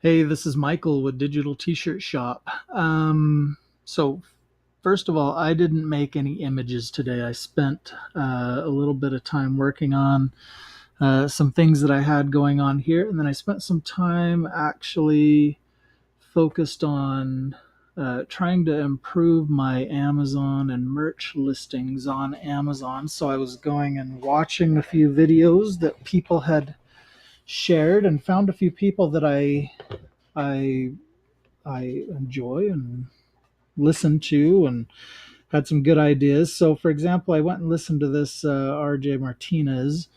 Hey, this is Michael with Digital T-Shirt Shop. So first of all, I didn't make any images today. I spent a little bit of time working on some things that I had going on here, and then I spent some time actually focused on trying to improve my Amazon and merch listings on Amazon. So I was going and watching a few videos that people had shared and found a few people that I I enjoy and listen to and had some good ideas. So, for example, I went and listened to this RJ Martinez.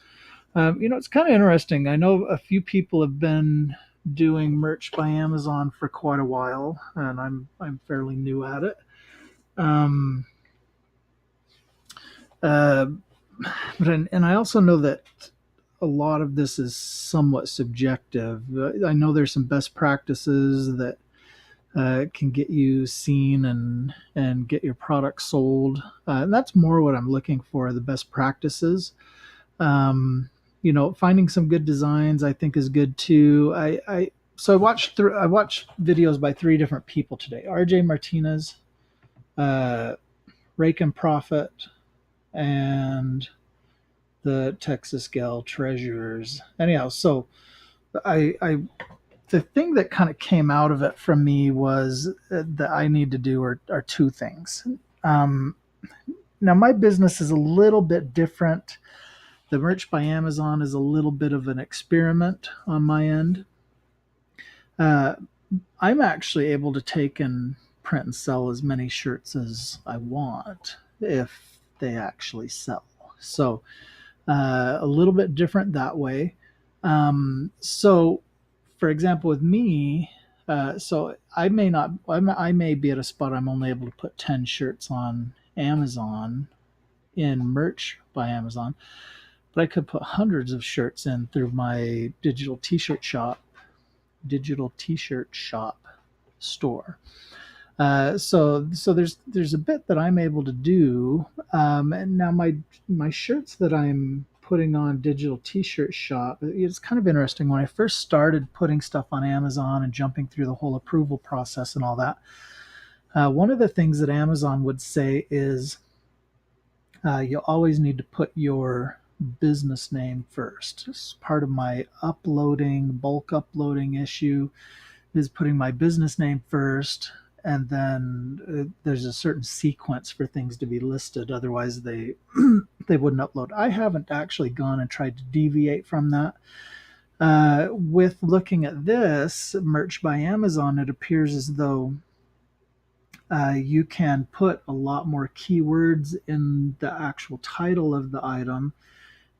It's kind of interesting. I know a few people have been doing merch by Amazon for quite a while, and I'm fairly new at it. Um, uh, and I also know that a lot of this is somewhat subjective. I know there's some best practices that can get you seen and get your product sold. And that's more what I'm looking for, the best practices. Finding some good designs I think is good too. I watched videos by three different people today: RJ Martinez, uh, Rake and Profit, and the Texas Gal Treasurers. Anyhow, so I the thing that kind of came out of it from me was that I need to do are two things. Um, Now, my business is a little bit different. The merch by Amazon is a little bit of an experiment on my end. Uh, I'm actually able to take and print and sell as many shirts as I want if they actually sell. So, a little bit different that way. So, for example, with me, so I may be at a spot I'm only able to put 10 shirts on Amazon in merch by Amazon, but I could put hundreds of shirts in through my digital t-shirt shop store. So there's a bit that I'm able to do, and now my shirts that I'm putting on digital t-shirt shop. It's kind of interesting. When I first started putting stuff on Amazon and jumping through the whole approval process and all that, one of the things that Amazon would say is you always need to put your business name first. It's part of my bulk uploading issue is putting my business name first, and then there's a certain sequence for things to be listed. Otherwise, they they wouldn't upload. I haven't actually gone and tried to deviate from that. With looking at this merch by Amazon, it appears as though you can put a lot more keywords in the actual title of the item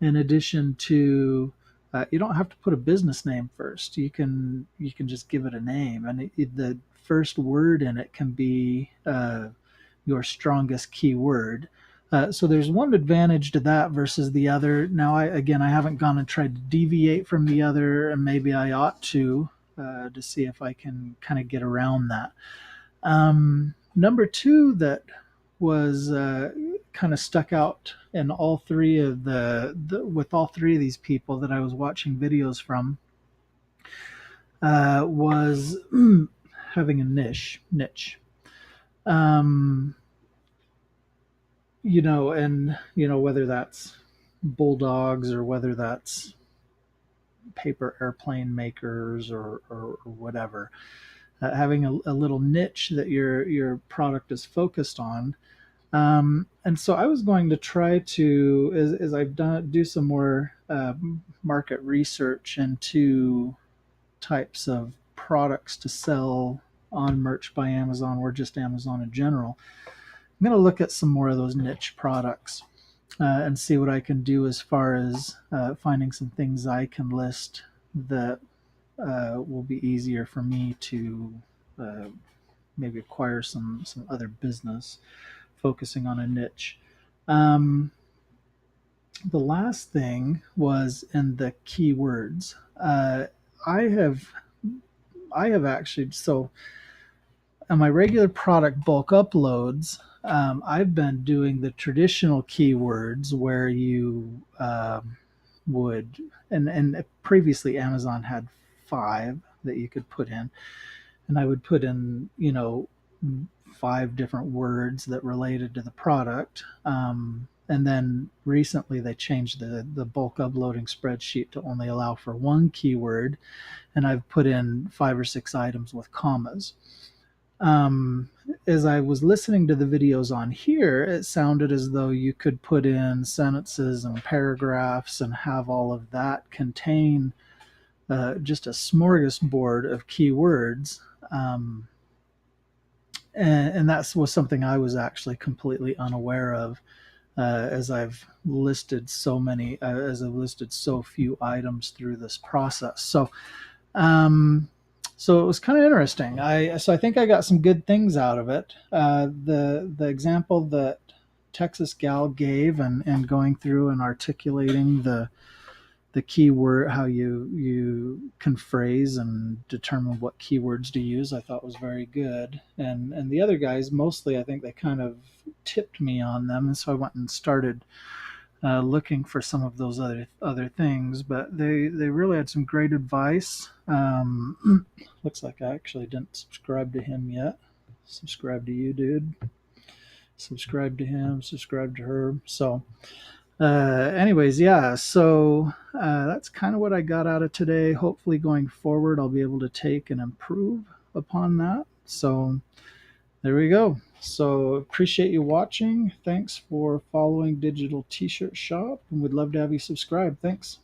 in addition to you don't have to put a business name first. You can just give it a name, and the first word in it can be your strongest keyword. So there's one advantage to that versus the other. Now, I haven't gone and tried to deviate from the other, and maybe I ought to see if I can kind of get around that. Number two that was kind of stuck out in all three of with all three of these people that I was watching videos from was having a niche. Um, and whether that's bulldogs or whether that's paper airplane makers or whatever, having a little niche that your product is focused on. And so I was going to try to, as I've done, do some more market research into types of products to sell on merch by Amazon or just Amazon in general. I'm going to look at some more of those niche products and see what I can do as far as finding some things I can list that will be easier for me to uh, maybe acquire some other business focusing on a niche. Um, the last thing was in the keywords. I have I have actually so on my regular product bulk uploads. I've been doing the traditional keywords where you would and previously Amazon had five. that you could put in, and I would put in, 5 different words that related to the product. And then recently they changed the bulk uploading spreadsheet to only allow for one keyword, and I've put in 5 or 6 items with commas. As I was listening to the videos on here, it sounded as though you could put in sentences and paragraphs and have all of that contain just a smorgasbord of keywords. And that was something I was actually completely unaware of, as I've listed as I've listed so few items through this process. So it was kind of interesting. I think I got some good things out of it. The example that Texas Gal gave, and going through and articulating the keyword, how you can phrase and determine what keywords to use, I thought was very good. And the other guys, mostly, I think they kind of tipped me on them, and so I went and started looking for some of those other things. But they really had some great advice. Looks like I actually didn't subscribe to him yet. Subscribe to you, dude. Subscribe to him. Subscribe to her. So, anyways, yeah. So that's kind of what I got out of today. Hopefully, going forward, I'll be able to take and improve upon that. So there we go. So appreciate you watching. Thanks for following Digital T-Shirt Shop, and we'd love to have you subscribe. Thanks.